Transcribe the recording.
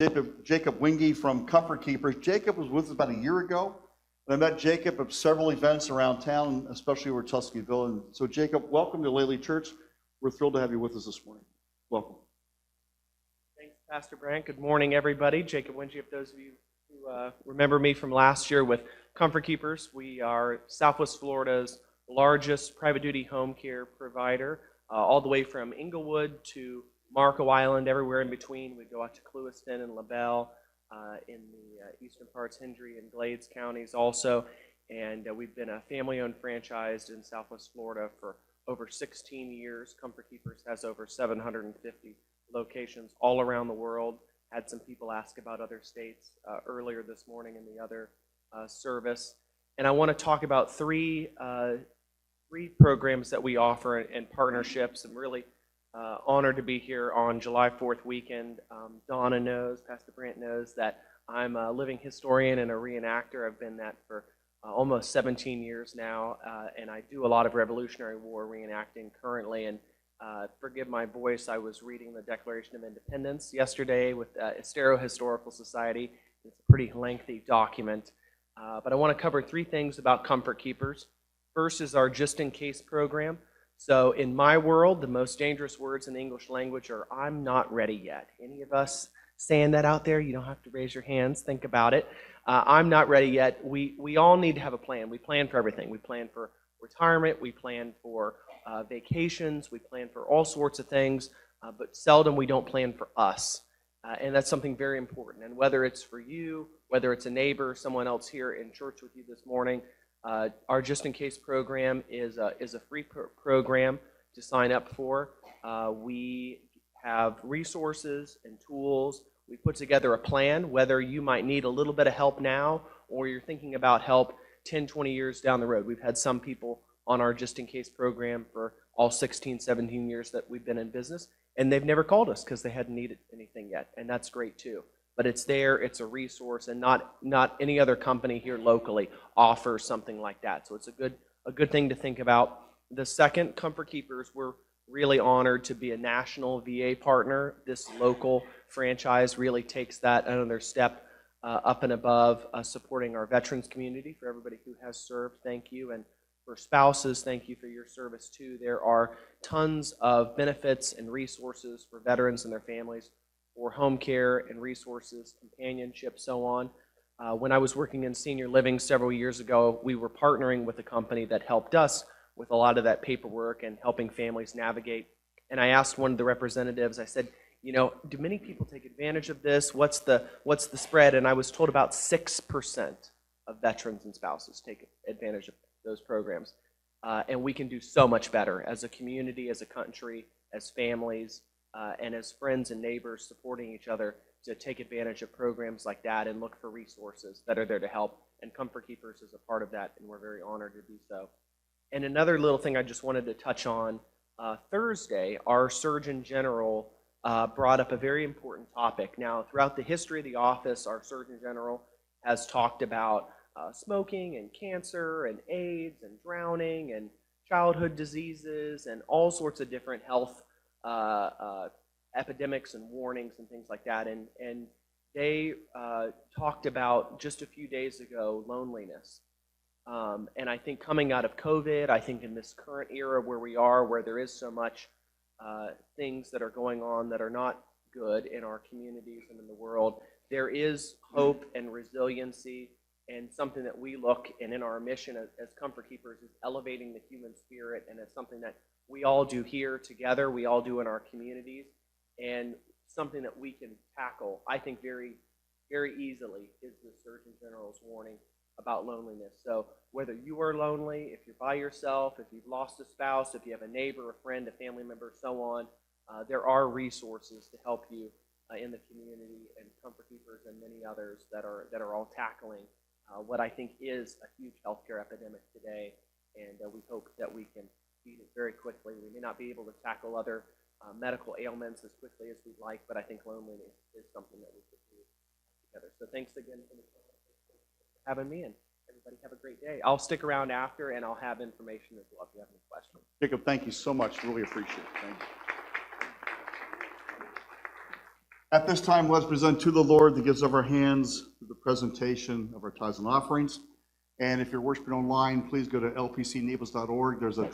Jacob Winge from Comfort Keepers. Jacob was with us about a year ago, and I met Jacob at several events around town, especially over Tuscanyville. And so, Jacob, welcome to Lely Church. We're thrilled to have you with us this morning. Welcome. Thanks, Pastor Brandt. Good morning, everybody. Jacob Winge, if those of you who remember me from last year with Comfort Keepers, we are Southwest Florida's largest private duty home care provider, all the way from Inglewood to Marco Island, everywhere in between. We go out to Clewiston and LaBelle, in the eastern parts, Hendry and Glades counties also. And we've been a family-owned franchise in Southwest Florida for over 16 years. Comfort Keepers has over 750 locations all around the world. Had some people ask about other states earlier this morning in the other service. And I want to talk about three programs that we offer and partnerships. I'm really honored to be here on July 4th weekend. Donna knows, Pastor Brandt knows that I'm a living historian and a reenactor. I've been that for almost 17 years now, and I do a lot of Revolutionary War reenacting currently. And forgive my voice, I was reading the Declaration of Independence yesterday with Estero Historical Society. It's a pretty lengthy document, but I want to cover three things about Comfort Keepers. First is our Just In Case program. So in my world, the most dangerous words in the English language are, I'm not ready yet. Any of us saying that out there? You don't have to raise your hands. Think about it. I'm not ready yet. We all need to have a plan. We plan for everything. We plan for retirement. We plan for vacations. We plan for all sorts of things, but seldom we don't plan for us. And that's something very important. And whether it's for you, whether it's a neighbor, someone else here in church with you this morning, our Just In Case program is a free program to sign up for. We have resources and tools. We put together a plan, whether you might need a little bit of help now or you're thinking about help 10, 20 years down the road. We've had some people on our Just In Case program for all 16, 17 years that we've been in business, and they've never called us because they hadn't needed anything yet, and that's great too. But it's there, it's a resource, and not any other company here locally offers something like that. So it's a good thing to think about. The second, Comfort Keepers, we're really honored to be a national VA partner. This local franchise really takes that another step up and above supporting our veterans community. For everybody who has served, thank you. And for spouses, thank you for your service too. There are tons of benefits and resources for veterans and their families, for home care and resources, companionship, so on. When I was working in senior living several years ago, we were partnering with a company that helped us with a lot of that paperwork and helping families navigate. And I asked one of the representatives, I said, you know, do many people take advantage of this? What's the spread? And I was told about 6% of veterans and spouses take advantage of those programs. And we can do so much better as a community, as a country, as families, and as friends and neighbors supporting each other to take advantage of programs like that and look for resources that are there to help. And Comfort Keepers is a part of that, and we're very honored to do so. And another little thing I just wanted to touch on, Thursday, our Surgeon General brought up a very important topic. Now, throughout the history of the office, our Surgeon General has talked about smoking and cancer and AIDS and drowning and childhood diseases and all sorts of different health epidemics and warnings and things like that. And they talked about just a few days ago loneliness. And I think coming out of COVID, I think in this current era where we are, where there is so much things that are going on that are not good in our communities and in the world, there is hope and resiliency, and something that we look, and in our mission as Comfort Keepers, is elevating the human spirit, and it's something that we all do here together, we all do in our communities, and something that we can tackle, I think, very, very easily is the Surgeon General's warning about loneliness. So whether you are lonely, if you're by yourself, if you've lost a spouse, if you have a neighbor, a friend, a family member, so on, there are resources to help you in the community, and Comfort Keepers and many others that are all tackling what I think is a huge healthcare epidemic today, and we hope that we can beat it very quickly. We may not be able to tackle other medical ailments as quickly as we'd like, but I think loneliness is something that we could do together. So thanks again for having me, and everybody have a great day. I'll stick around after, and I'll have information as well if you have any questions. Jacob, thank you so much. Really appreciate it. Thanks. At this time, let's present to the Lord the gifts of our hands, the presentation of our tithes and offerings. And if you're worshiping online, please go to lpcnaples.org. There's a